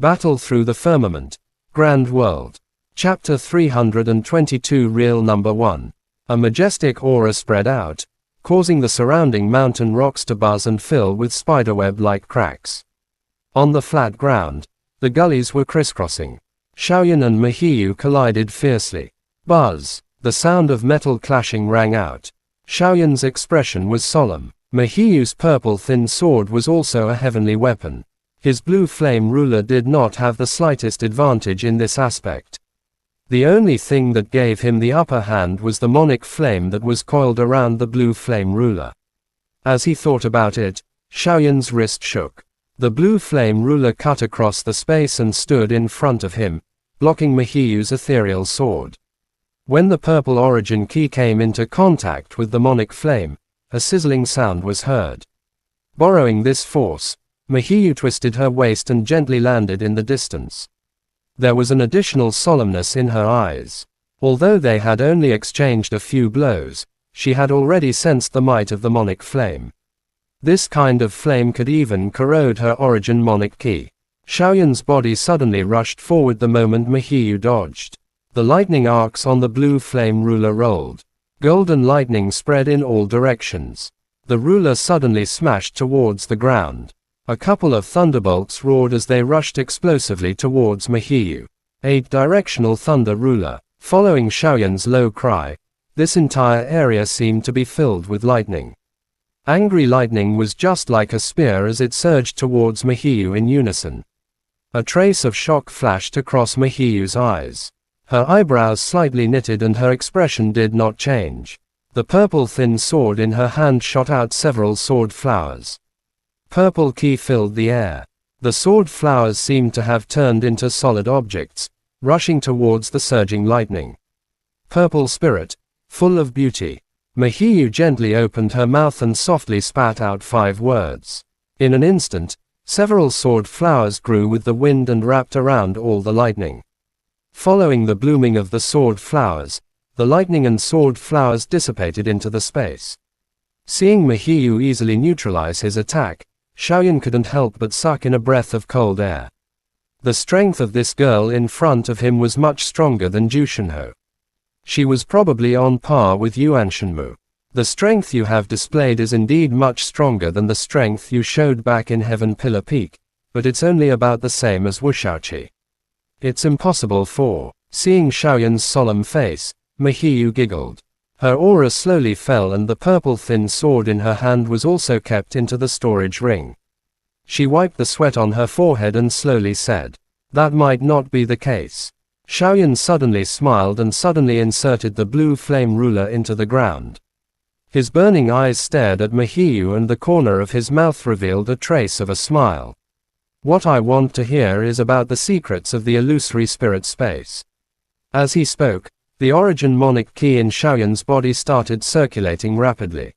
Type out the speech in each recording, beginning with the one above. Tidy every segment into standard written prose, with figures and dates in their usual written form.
Battle through the firmament. Grand world. Chapter 322 Reel number 1. A majestic aura spread out, causing the surrounding mountain rocks to buzz and fill with spiderweb-like cracks. On the flat ground, the gullies were crisscrossing. Xiaoyan and Mahiyu collided fiercely. Buzz! The sound of metal clashing rang out. Xiaoyan's expression was solemn. Mahiyu's purple thin sword was also a heavenly weapon. His blue flame ruler did not have the slightest advantage in this aspect. The only thing that gave him the upper hand was the monic flame that was coiled around the blue flame ruler. As he thought about it, Xiaoyan's wrist shook. The blue flame ruler cut across the space and stood in front of him, blocking Mahiyu's ethereal sword. When the purple origin key came into contact with the monic flame, a sizzling sound was heard. Borrowing this force, Mahiyu twisted her waist and gently landed in the distance. There was an additional solemnness in her eyes. Although they had only exchanged a few blows, she had already sensed the might of the monic flame. This kind of flame could even corrode her origin monic key. Xiaoyan's body suddenly rushed forward the moment Mahiyu dodged. The lightning arcs on the blue flame ruler rolled. Golden lightning spread in all directions. The ruler suddenly smashed towards the ground. A couple of thunderbolts roared as they rushed explosively towards Mahiyu. A directional thunder ruler. Following Xiaoyan's low cry, this entire area seemed to be filled with lightning. Angry lightning was just like a spear as it surged towards Mahiyu in unison. A trace of shock flashed across Mahiyu's eyes. Her eyebrows slightly knitted and her expression did not change. The purple thin sword in her hand shot out several sword flowers. Purple ki filled the air. The sword flowers seemed to have turned into solid objects, rushing towards the surging lightning. Purple spirit, full of beauty. Mahiyu gently opened her mouth and softly spat out 5 words. In an instant, several sword flowers grew with the wind and wrapped around all the lightning. Following the blooming of the sword flowers, the lightning and sword flowers dissipated into the space. Seeing Mahiyu easily neutralize his attack, Xiaoyan couldn't help but suck in a breath of cold air. The strength of this girl in front of him was much stronger than Zhu Shenhe. She was probably on par with Yuan Shenmu. The strength you have displayed is indeed much stronger than the strength you showed back in Heaven Pillar Peak, but it's only about the same as Wuxiaoqi. It's impossible for. Seeing Xiaoyan's solemn face, Mahiyu giggled. Her aura slowly fell and the purple thin sword in her hand was also kept into the storage ring. She wiped the sweat on her forehead and slowly said, "That might not be the case." Xiaoyan suddenly smiled and suddenly inserted the blue flame ruler into the ground. His burning eyes stared at Mahiyu and the corner of his mouth revealed a trace of a smile. "What I want to hear is about the secrets of the illusory spirit space." As he spoke, the origin monic key in Xiaoyan's body started circulating rapidly.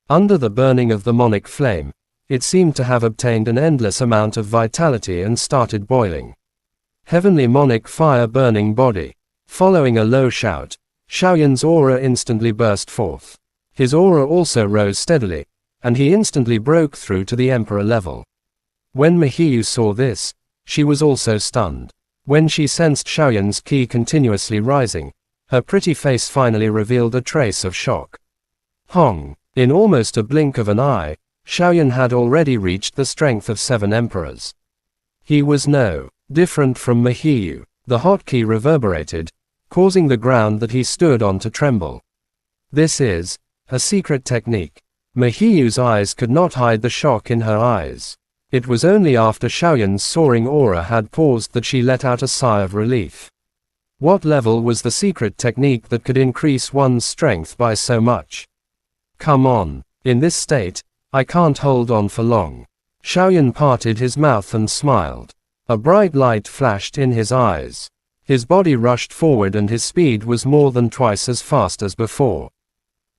Under the burning of the monic flame, it seemed to have obtained an endless amount of vitality and started boiling. Heavenly monic fire burning body. Following a low shout, Xiaoyan's aura instantly burst forth. His aura also rose steadily, and he instantly broke through to the Emperor level. When Mahiyu saw this, she was also stunned. When she sensed Xiaoyan's ki continuously rising, her pretty face finally revealed a trace of shock. Hong! In almost a blink of an eye, Xiaoyan had already reached the strength of 7 emperors. He was no different from Mahiyu. The hot ki reverberated, causing the ground that he stood on to tremble. This is a secret technique. Mahiyu's eyes could not hide the shock in her eyes. It was only after Xiaoyan's soaring aura had paused that she let out a sigh of relief. What level was the secret technique that could increase one's strength by so much? Come on. In this state, I can't hold on for long. Xiaoyan parted his mouth and smiled. A bright light flashed in his eyes. His body rushed forward and his speed was more than twice as fast as before.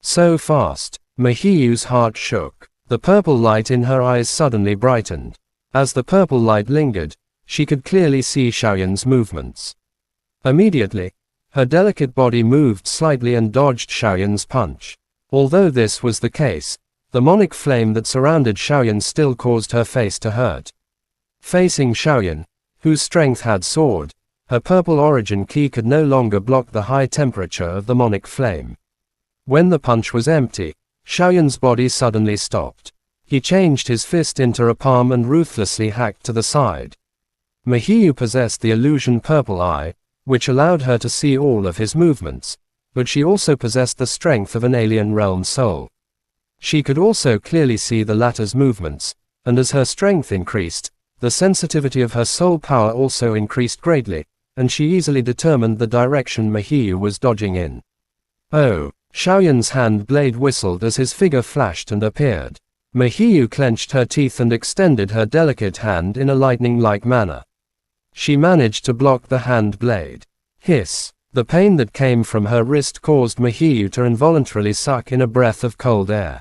So fast, Mahiyu's heart shook. The purple light in her eyes suddenly brightened. As the purple light lingered, she could clearly see Xiaoyan's movements. Immediately, her delicate body moved slightly and dodged Xiaoyan's punch. Although this was the case, the monic flame that surrounded Xiaoyan still caused her face to hurt. Facing Xiaoyan, whose strength had soared. Her purple origin ki could no longer block the high temperature of the monic flame. When the punch was empty, Xiaoyan's body suddenly stopped. He changed his fist into a palm and ruthlessly hacked to the side. Mahiyu possessed the illusion purple eye, which allowed her to see all of his movements, but she also possessed the strength of an alien realm soul. She could also clearly see the latter's movements, and as her strength increased, the sensitivity of her soul power also increased greatly, and she easily determined the direction Mahiyu was dodging in. Oh! Xiaoyan's hand blade whistled as his figure flashed and appeared. Mahiyu clenched her teeth and extended her delicate hand in a lightning-like manner. She managed to block the hand blade. Hiss! The pain that came from her wrist caused Mahiyu to involuntarily suck in a breath of cold air.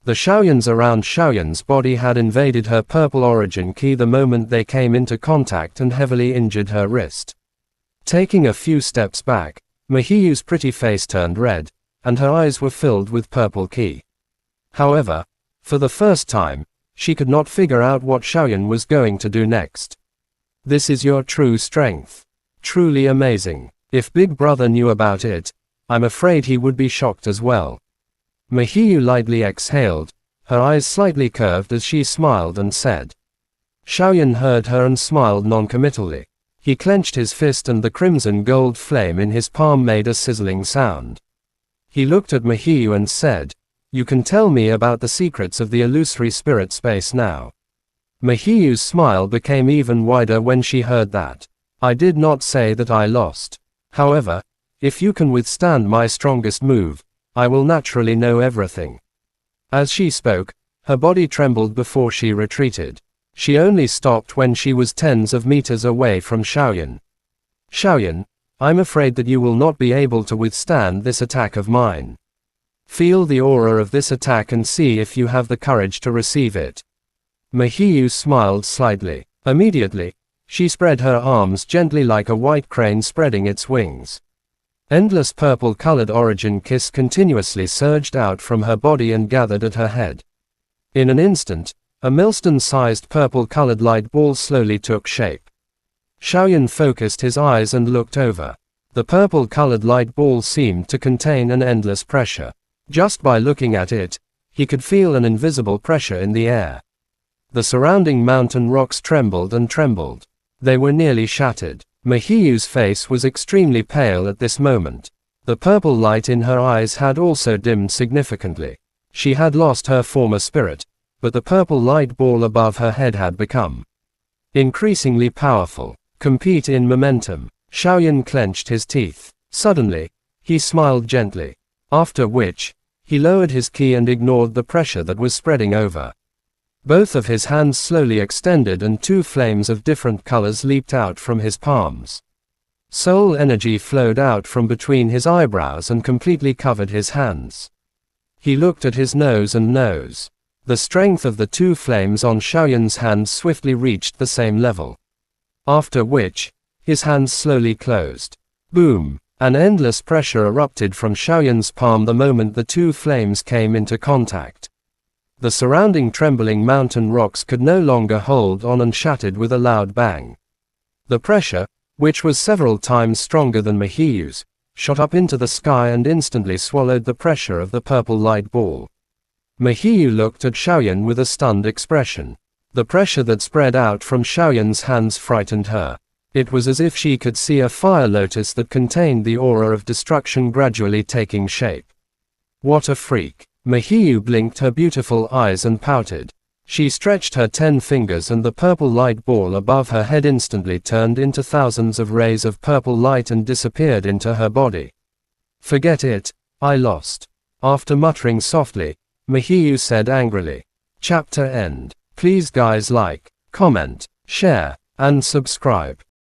The Xiaoyans around Xiaoyan's body had invaded her purple origin ki the moment they came into contact and heavily injured her wrist. Taking a few steps back, Mahiyu's pretty face turned red, and her eyes were filled with purple ki. However, for the first time, she could not figure out what Xiaoyan was going to do next. This is your true strength. Truly amazing. If Big Brother knew about it, I'm afraid he would be shocked as well. Mahiyu lightly exhaled, her eyes slightly curved as she smiled and said. Xiaoyan heard her and smiled non-committally. He clenched his fist and the crimson gold flame in his palm made a sizzling sound. He looked at Mahiyu and said, "You can tell me about the secrets of the illusory spirit space now." Mahiyu's smile became even wider when she heard that. "I did not say that I lost. However, if you can withstand my strongest move, I will naturally know everything." As she spoke, her body trembled before she retreated. She only stopped when she was tens of meters away from Xiaoyan. "Xiaoyan, I'm afraid that you will not be able to withstand this attack of mine. Feel the aura of this attack and see if you have the courage to receive it." Mahiyu smiled slightly. Immediately, she spread her arms gently like a white crane spreading its wings. Endless purple-colored origin kiss continuously surged out from her body and gathered at her head. In an instant, a millstone-sized purple-colored light ball slowly took shape. Xiaoyan focused his eyes and looked over. The purple-colored light ball seemed to contain an endless pressure. Just by looking at it, he could feel an invisible pressure in the air. The surrounding mountain rocks trembled and trembled. They were nearly shattered. Mahiyu's face was extremely pale at this moment. The purple light in her eyes had also dimmed significantly. She had lost her former spirit, but the purple light ball above her head had become increasingly powerful. Compete in momentum. Xiaoyan clenched his teeth. Suddenly, he smiled gently. After which, he lowered his ki and ignored the pressure that was spreading over. Both of his hands slowly extended and two flames of different colors leaped out from his palms. Soul energy flowed out from between his eyebrows and completely covered his hands. He looked at his nose and nose. The strength of the two flames on Xiaoyan's hands swiftly reached the same level. After which, his hands slowly closed. Boom! An endless pressure erupted from Xiaoyan's palm the moment the two flames came into contact. The surrounding trembling mountain rocks could no longer hold on and shattered with a loud bang. The pressure, which was several times stronger than Mahiyu's, shot up into the sky and instantly swallowed the pressure of the purple light ball. Mahiyu looked at Xiaoyan with a stunned expression. The pressure that spread out from Xiaoyan's hands frightened her. It was as if she could see a fire lotus that contained the aura of destruction gradually taking shape. What a freak! Mahiyu blinked her beautiful eyes and pouted. She stretched her 10 fingers and the purple light ball above her head instantly turned into thousands of rays of purple light and disappeared into her body. "Forget it, I lost." After muttering softly, Mahiyu said angrily. Chapter end. Please guys like, comment, share, and subscribe.